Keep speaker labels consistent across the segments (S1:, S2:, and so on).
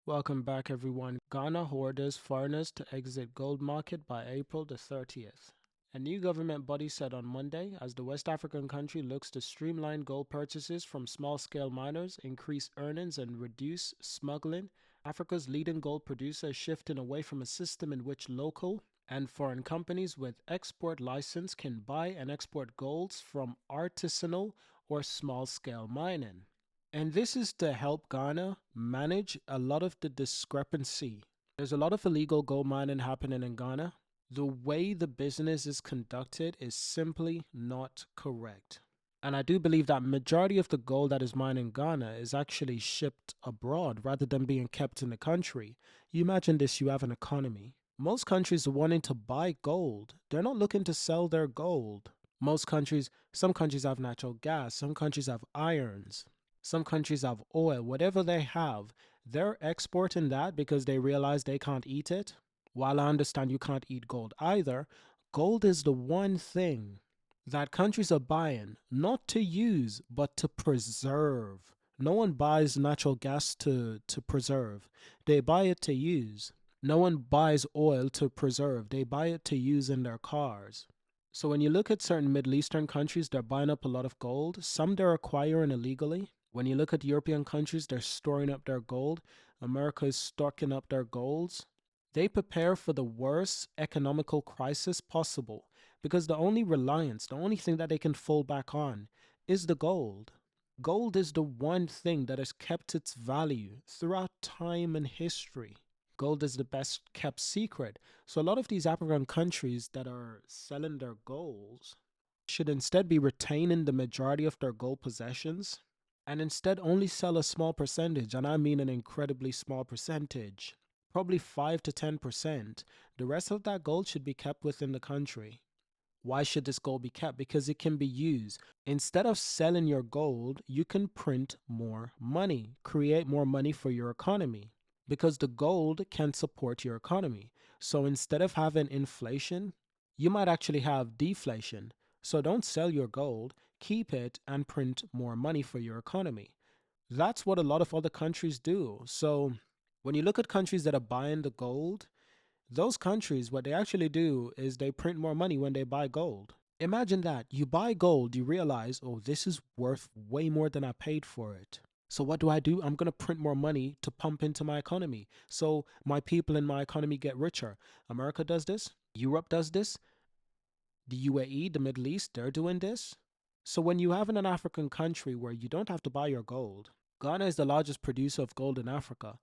S1: Welcome back, everyone. Ghana orders foreigners to exit gold market by April the 30th. A new government body said on Monday, as the West African country looks to streamline gold purchases from small-scale miners, increase earnings, and reduce smuggling, Africa's leading gold producer is shifting away from a system in which local and foreign companies with export license can buy and export golds from artisanal or small-scale mining. And this is to help Ghana manage a lot of the discrepancy. There's a lot of illegal gold mining happening in Ghana. The way the business is conducted is simply not correct. And I do believe that majority of the gold that is mined in Ghana is actually shipped abroad rather than being kept in the country. You imagine this, you have an economy. Most countries are wanting to buy gold. They're not looking to sell their gold. Some countries have natural gas, some countries have irons. Some countries have oil, whatever they have, they're exporting that because they realize they can't eat it. While I understand you can't eat gold either, gold is the one thing that countries are buying not to use, but to preserve. No one buys natural gas to preserve, they buy it to use. No one buys oil to preserve, they buy it to use in their cars. So when you look at certain Middle Eastern countries, they're buying up a lot of gold. Some they're acquiring illegally. When you look at European countries, they're storing up their gold. America is stocking up their golds. They prepare for the worst economical crisis possible because the only reliance, the only thing that they can fall back on is the gold. Gold is the one thing that has kept its value throughout time and history. Gold is the best kept secret. So a lot of these African countries that are selling their golds should instead be retaining the majority of their gold possessions and instead only sell a small percentage, and I mean an incredibly small percentage, probably 5 to 10%. The rest of that gold should be kept within the country. Why should this gold be kept? Because it can be used. Instead of selling your gold, you can print more money, create more money for your economy, because the gold can support your economy. So instead of having inflation, you might actually have deflation. So don't sell your gold, keep it and print more money for your economy. That's what a lot of other countries do. So when you look at countries that are buying the gold, those countries, what they actually do is they print more money when they buy gold. Imagine that. You buy gold, you realize, oh, this is worth way more than I paid for it. So what do? I'm going to print more money to pump into my economy. So my people in my economy get richer. America does this. Europe does this. The UAE, the Middle East, they're doing this. So when you have in an African country where you don't have to buy your gold, Ghana is the largest producer of gold in Africa.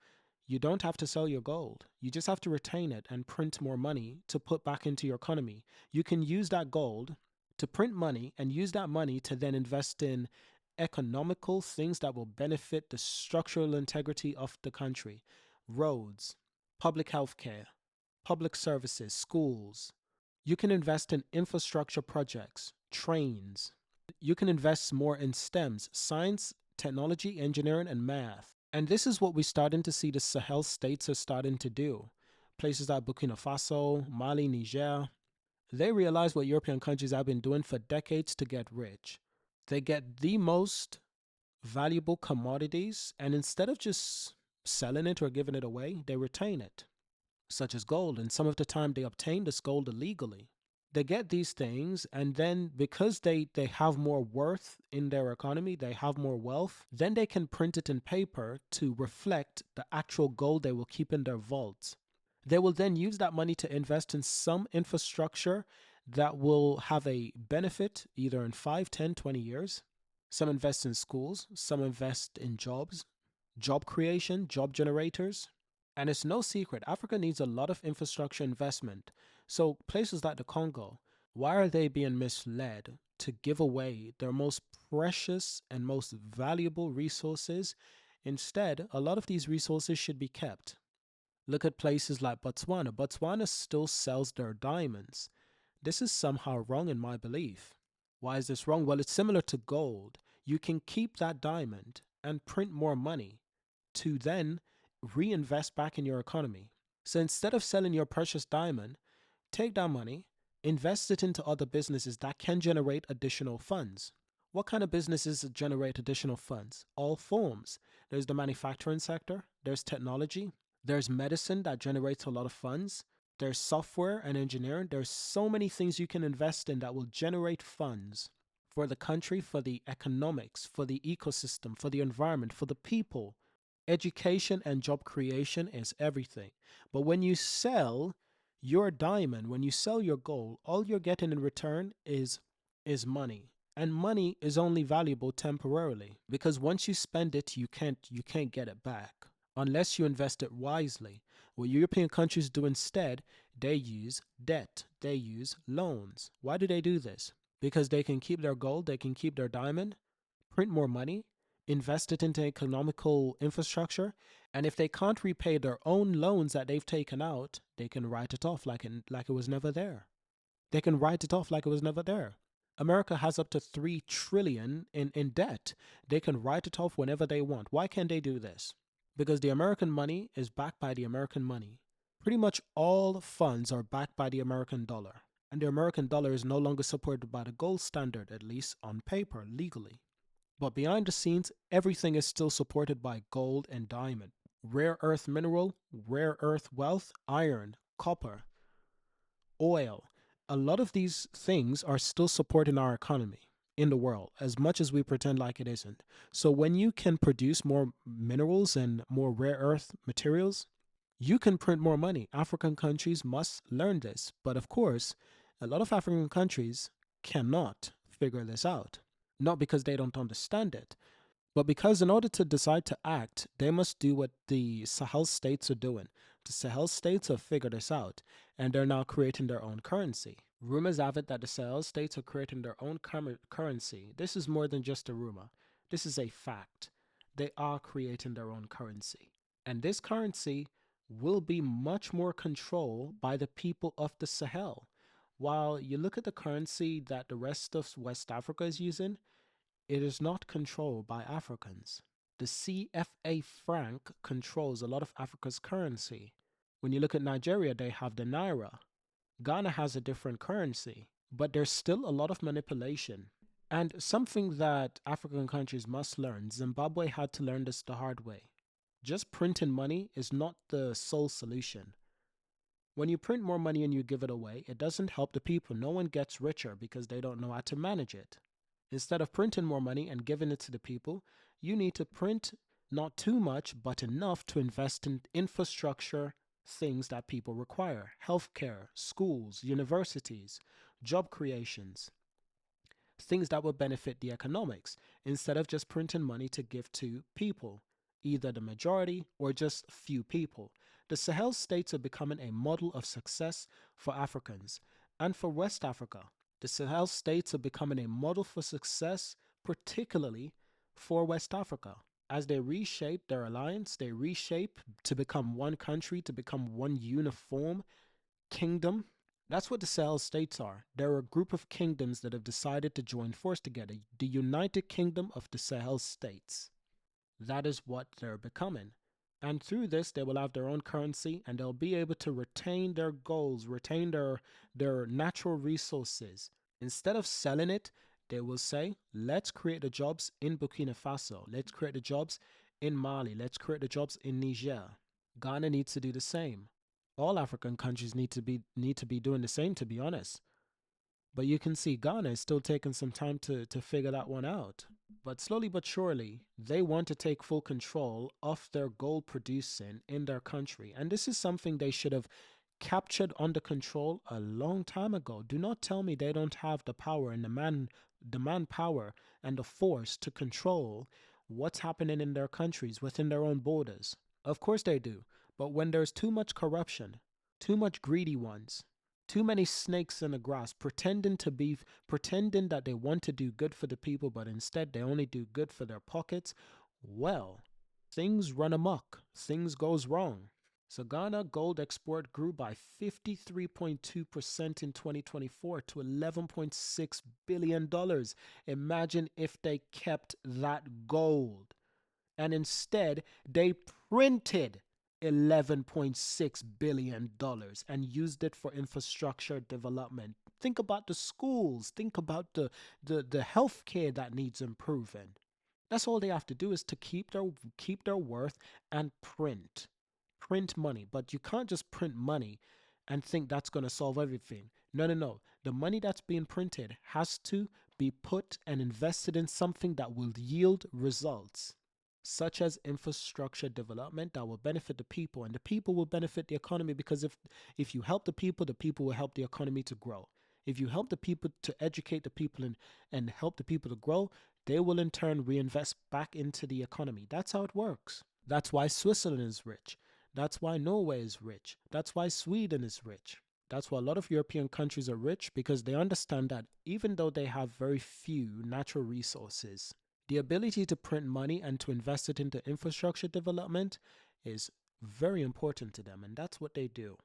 S1: You don't have to sell your gold. You just have to retain it and print more money to put back into your economy. You can use that gold to print money and use that money to then invest in economical things that will benefit the structural integrity of the country. Roads, public health care, public services, schools. You can invest in infrastructure projects, trains. You can invest more in STEMs, science, technology, engineering, and math. And this is what we're starting to see the Sahel states are starting to do. Places like Burkina Faso, Mali, Niger, they realize what European countries have been doing for decades to get rich. They get the most valuable commodities, and instead of just selling it or giving it away, they retain it, such as gold. And some of the time they obtain this gold illegally. They get these things, and then because they have more worth in their economy, they have more wealth, then they can print it in paper to reflect the actual gold they will keep in their vaults. They will then use that money to invest in some infrastructure that will have a benefit either in 5, 10, 20 years. Some invest in schools, some invest in jobs, job creation, job generators. And it's no secret, Africa needs a lot of infrastructure investment. So places like the Congo, why are they being misled to give away their most precious and most valuable resources? Instead, a lot of these resources should be kept. Look at places like Botswana. Botswana still sells their diamonds. This is somehow wrong in my belief. Why is this wrong? Well, it's similar to gold. You can keep that diamond and print more money to then reinvest back in your economy. So instead of selling your precious diamond, take that money, invest it into other businesses that can generate additional funds. What kind of businesses generate additional funds? All forms. There's the manufacturing sector, there's technology, there's medicine that generates a lot of funds, there's software and engineering. There's so many things you can invest in that will generate funds for the country, for the economics, for the ecosystem, for the environment, for the people. Education and job creation is everything. But when you sell your diamond, when you sell your gold, all you're getting in return is money. And money is only valuable temporarily because once you spend it, you can't get it back unless you invest it wisely. What European countries do instead, they use debt, they use loans. Why do they do this? Because they can keep their gold, they can keep their diamond, print more money, invest it into economical infrastructure, and if they can't repay their own loans that they've taken out, they can write it off like it was never there. They can write it off like it was never there. America has up to 3 trillion in debt. They can write it off whenever they want. Why can't they do this? Because the American money is backed by the American money. Pretty much all funds are backed by the American dollar. And the American dollar is no longer supported by the gold standard, at least on paper, legally. But behind the scenes, everything is still supported by gold and diamond, rare earth mineral, rare earth wealth, iron, copper, oil. A lot of these things are still supporting our economy in the world, as much as we pretend like it isn't. So when you can produce more minerals and more rare earth materials, you can print more money. African countries must learn this. But of course, a lot of African countries cannot figure this out. Not because they don't understand it, but because in order to decide to act, they must do what the Sahel states are doing. The Sahel states have figured this out, and they're now creating their own currency. Rumors have it that the Sahel states are creating their own currency. This is more than just a rumor. This is a fact. They are creating their own currency. And this currency will be much more controlled by the people of the Sahel. While you look at the currency that the rest of West Africa is using, it is not controlled by Africans. The CFA franc controls a lot of Africa's currency. When you look at Nigeria, they have the naira. Ghana has a different currency, but there's still a lot of manipulation. And something that African countries must learn, Zimbabwe had to learn this the hard way. Just printing money is not the sole solution. When you print more money and you give it away, it doesn't help the people. No one gets richer because they don't know how to manage it. Instead of printing more money and giving it to the people, you need to print not too much, but enough to invest in infrastructure, things that people require: healthcare, schools, universities, job creations, things that will benefit the economics, instead of just printing money to give to people, either the majority or just few people. The Sahel states are becoming a model of success for Africans and for West Africa. The Sahel states are becoming a model for success, particularly for West Africa. As they reshape their alliance, they reshape to become one country, to become one uniform kingdom. That's what the Sahel states are. They're a group of kingdoms that have decided to join force together. The United Kingdom of the Sahel states. That is what they're becoming. And through this, they will have their own currency and they'll be able to retain their goals, retain their natural resources. Instead of selling it, they will say, let's create the jobs in Burkina Faso. Let's create the jobs in Mali. Let's create the jobs in Niger. Ghana needs to do the same. All African countries need to be doing the same, to be honest. But you can see Ghana is still taking some time to figure that one out. But slowly but surely, they want to take full control of their gold producing in their country. And this is something they should have captured under control a long time ago. Do not tell me they don't have the power and the manpower and the force to control what's happening in their countries within their own borders. Of course they do. But when there's too much corruption, too much greedy ones, too many snakes in the grass, pretending that they want to do good for the people, but instead they only do good for their pockets, well, things run amok. Things goes wrong. So Ghana gold export grew by 53.2% in 2024 to $11.6 billion. Imagine if they kept that gold. And instead, they printed $11.6 billion and used it for infrastructure development. Think about the schools. Think about the healthcare that needs improving. That's all they have to do is to keep their worth and print money. But you can't just print money and think that's going to solve everything. No, no, no. The money that's being printed has to be put and invested in something that will yield results, such as infrastructure development that will benefit the people, and the people will benefit the economy, because if you help the people will help the economy to grow. If you help the people to educate the people and help the people to grow, they will in turn reinvest back into the economy. That's how it works. That's why Switzerland is rich. That's why Norway is rich. That's why Sweden is rich. That's why a lot of European countries are rich, because they understand that even though they have very few natural resources, the ability to print money and to invest it into infrastructure development is very important to them, and that's what they do.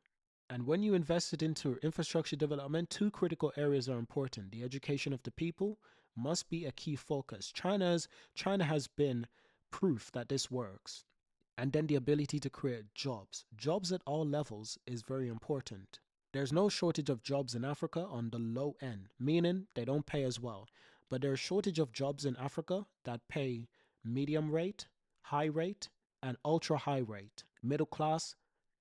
S1: And when you invest it into infrastructure development, two critical areas are important. The education of the people must be a key focus. China has been proof that this works. And then the ability to create jobs. Jobs at all levels is very important. There's no shortage of jobs in Africa on the low end, meaning they don't pay as well. But there's a shortage of jobs in Africa that pay medium rate, high rate, and ultra high rate. Middle class,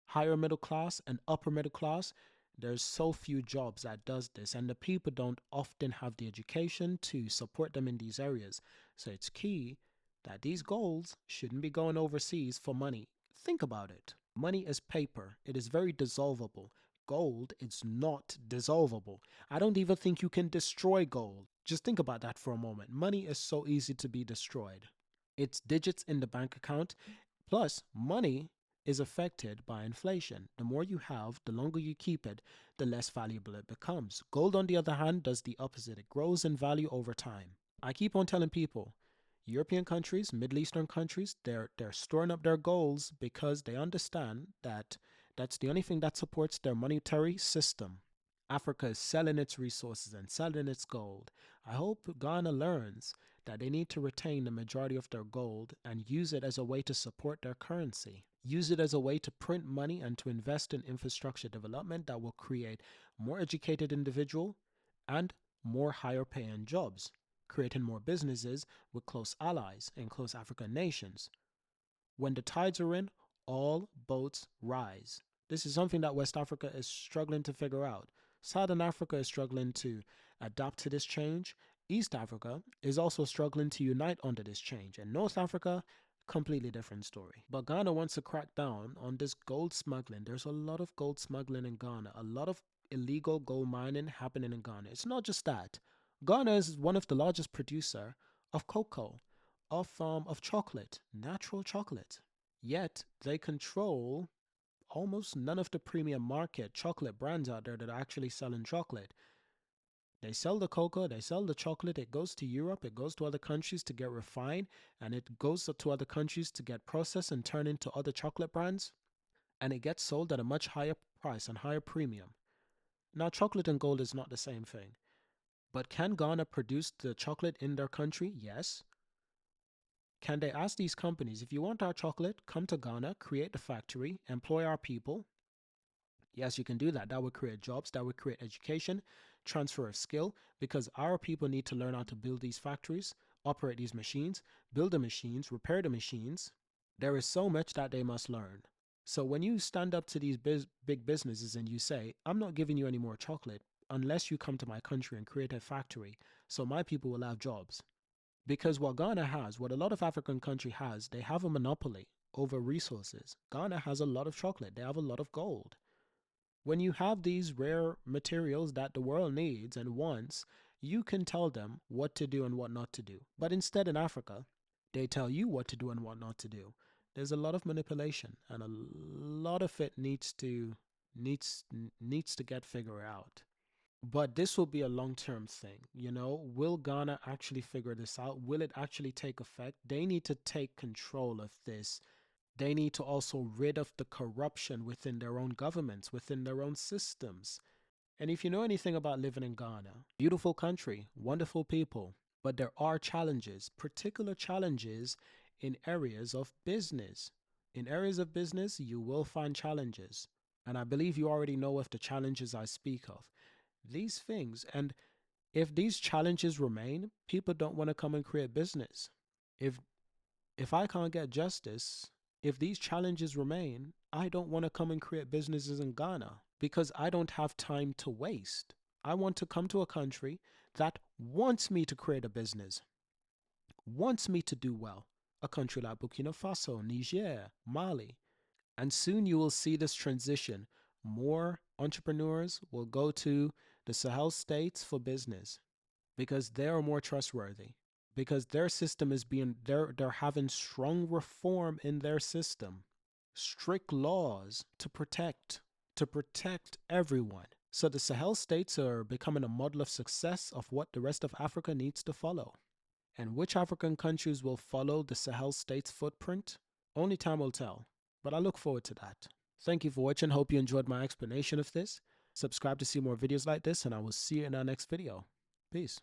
S1: higher middle class, and upper middle class. There's so few jobs that does this, and the people don't often have the education to support them in these areas. So it's key that these goals shouldn't be going overseas for money. Think about it. Money is paper. It is very dissolvable. Gold is not dissolvable. I don't even think you can destroy gold. Just think about that for a moment. Money is so easy to be destroyed. It's digits in the bank account. Plus, money is affected by inflation. The more you have, the longer you keep it, the less valuable it becomes. Gold, on the other hand, does the opposite. It grows in value over time. I keep on telling people, European countries, Middle Eastern countries, they're storing up their goals because they understand that that's the only thing that supports their monetary system. Africa is selling its resources and selling its gold. I hope Ghana learns that they need to retain the majority of their gold and use it as a way to support their currency. Use it as a way to print money and to invest in infrastructure development that will create more educated individuals and more higher paying jobs, creating more businesses with close allies and close African nations. When the tides are in, all boats rise. This is something that West Africa is struggling to figure out. Southern Africa is struggling to adapt to this change. East Africa is also struggling to unite under this change. And North Africa, completely different story. But Ghana wants to crack down on this gold smuggling. There's a lot of gold smuggling in Ghana, a lot of illegal gold mining happening in Ghana. It's not just that. Ghana is one of the largest producer of cocoa, of chocolate, natural chocolate. Yet they control almost none of the premium market chocolate brands out there that are actually selling chocolate. They sell the cocoa, they sell the chocolate, it goes to Europe, it goes to other countries to get refined, and it goes to other countries to get processed and turned into other chocolate brands, and it gets sold at a much higher price and higher premium. Now, chocolate and gold is not the same thing. But can Ghana produce the chocolate in their country? Yes. Can they ask these companies, if you want our chocolate, come to Ghana, create the factory, employ our people? Yes, you can do that. That would create jobs, that would create education, transfer of skill, because our people need to learn how to build these factories, operate these machines, build the machines, repair the machines. There is so much that they must learn. So when you stand up to these big businesses and you say, I'm not giving you any more chocolate unless you come to my country and create a factory so my people will have jobs. Because what Ghana has, what a lot of African country has, they have a monopoly over resources. Ghana has a lot of chocolate. They have a lot of gold. When you have these rare materials that the world needs and wants, you can tell them what to do and what not to do. But instead in Africa, they tell you what to do and what not to do. There's a lot of manipulation, and a lot of it needs to get figured out. But this will be a long-term thing, you know. Will Ghana actually figure this out? Will it actually take effect? They need to take control of this. They need to also rid of the corruption within their own governments, within their own systems. And if you know anything about living in Ghana, beautiful country, wonderful people, but there are challenges, particular challenges in areas of business. In areas of business, you will find challenges. And I believe you already know of the challenges I speak of. These things. And if these challenges remain, people don't want to come and create business. If I can't get justice, if these challenges remain, I don't want to come and create businesses in Ghana because I don't have time to waste. I want to come to a country that wants me to create a business, wants me to do well. A country like Burkina Faso, Niger, Mali. And soon you will see this transition. More entrepreneurs will go to the Sahel states for business because they are more trustworthy, because their system is being, they're having strong reform in their system, strict laws to protect everyone. So the Sahel states are becoming a model of success of what the rest of Africa needs to follow. And which African countries will follow the Sahel states footprint? Only time will tell, but I look forward to that. Thank you for watching. Hope you enjoyed my explanation of this. Subscribe to see more videos like this, and I will see you in our next video. Peace.